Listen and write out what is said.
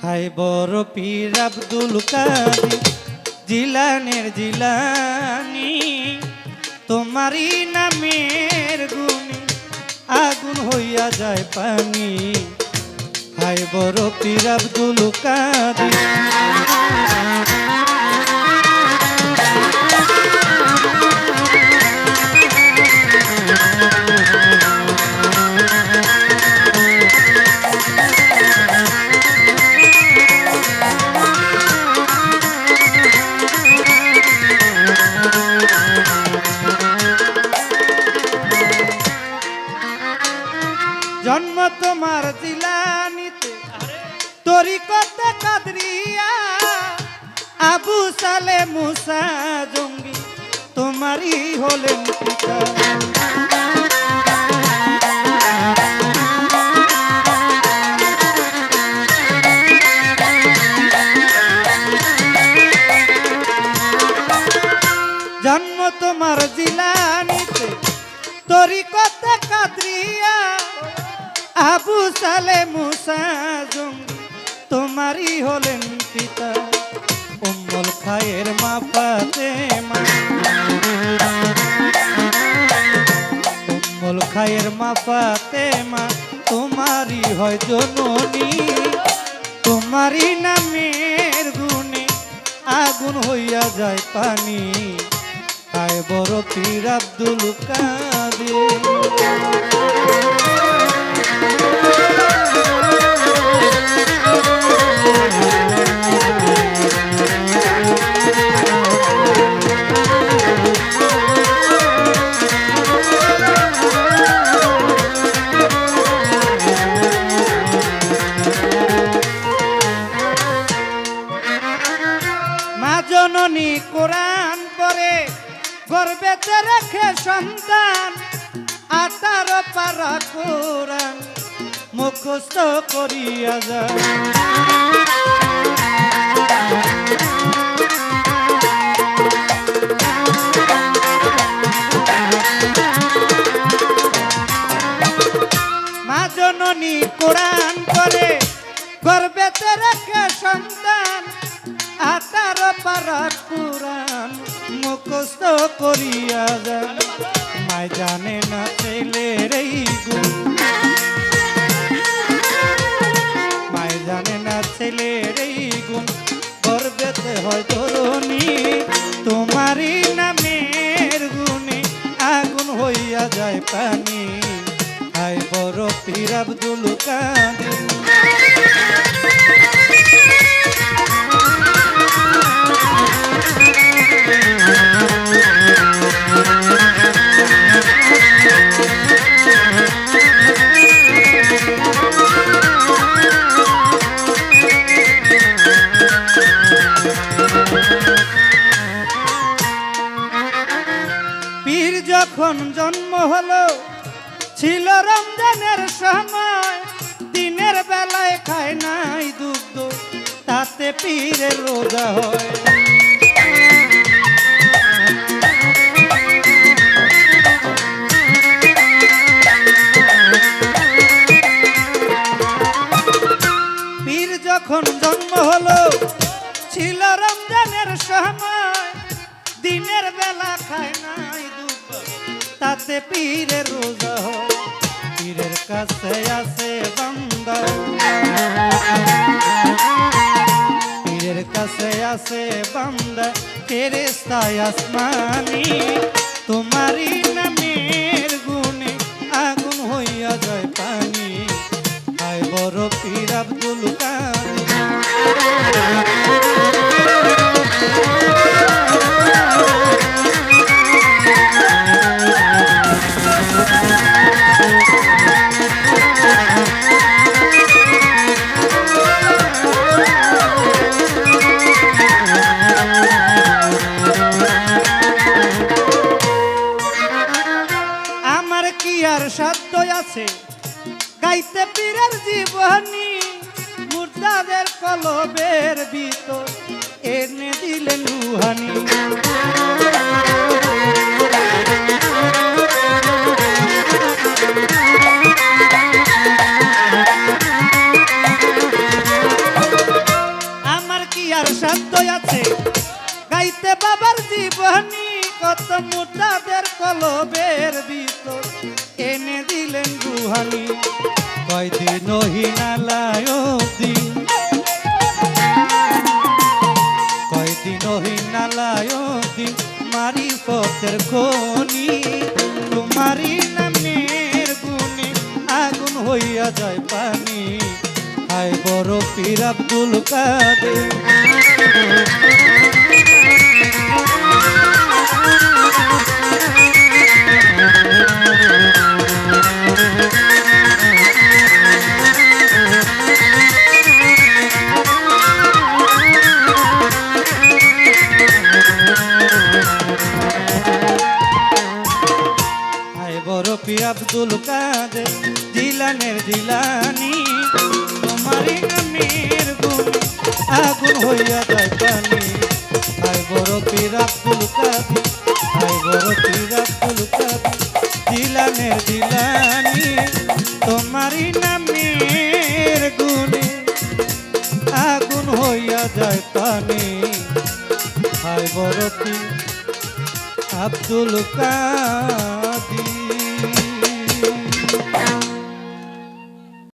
High বড় পীর আব্দুল কাদের জিলানের জিলানি, তোমারই নামের গুণে আগুন হইয়া যায় পানি। হাই বড় পীর আব্দুল কাদের জন্ম তোমার জিলানিতে, তরিকতে কাদরিয়া, আবু সালে মুসা জঙ্গি তোমারই হলেন পিতা। জন্ম তোমার জিলানিতে, তরিকতে কাদরিয়া, আবু সালে মুসা জঙ্গি তোমারই হলেন পিতা। উম্মুল খায়ের মা ফাতেমা, উম্মুল খায়ের মা ফাতেমা তোমারই হয় জননী। তোমারই নামের গুণে আগুন হইয়া যায় পানি। হায় বড় পীর আব্দুল কাদের জননী কোরআন পড়ে গর্বেতে রেখে সন্তান, 18 পারা কোরআন মুখস্থ করিয়া যায়। মা জননী কোরআন পড়ে গর্বেতে রেখে সন্তান, 18 পারা কোরআন মুখস্থ করিয়া যায়। মায় জানে না ছেলের এই গুণ, মায় জানে না ছেলের এই গুণ, গর্বেতে হয় ধরণী। তোমারই নামের গুণে আগুন হইয়া যায় পানি। হায় বড় পীর আব্দুল কাদের পীর যখন জন্ম হলো ছিল রমজানের সময়, দিনের বেলায় খায় নাই দুধ, তাতে পীরের রোজা হয়। পীর যখন জন্ম হলো ছিল রমজানের সময়, দিনের বেলা খায় নাই দুধ, তাতে পীরের রোজা হয়। পীরের কাছে আছে বান্দা, পীরের কাছে আছে বান্দা, ফেরেশতা আসমানি। তোমারই নামের গুণে আগুন হইয়া যায় পানি। হায় বড় পীর আব্দুল কাদের সাধ্য আছে গাইতে পীরের জীবনী, মুর্দাদের কলবের ভিতর এনে দিলেন রুহানি। সাধ্য আছে গাইতে বাবার জীবনী, কত মুর্দাদের কলবের ভিতর এনে দিলেন রুহানি। কয়দিন হিনালায় দিন, কয়দিন হিনালায় দিন মারি পথের খনি, তোমারি নামের গুণে আগুন হইয়া যায় পানি। হায় বড় পীর আব্দুল কাদের, বড় পীর আব্দুল কাদের জিলানের জিলানি, তোমারি নামের গুণ আগুন হইয়া যায় পানি। হায় বড় পীর আব্দুল কাদের, হায় বড় পীর আব্দুল কাদের জিলানের জিলানি, তোমারি নামের গুণে আগুন হইয়া যায় পানি। হায় বড় পীর আব্দুল কাদের।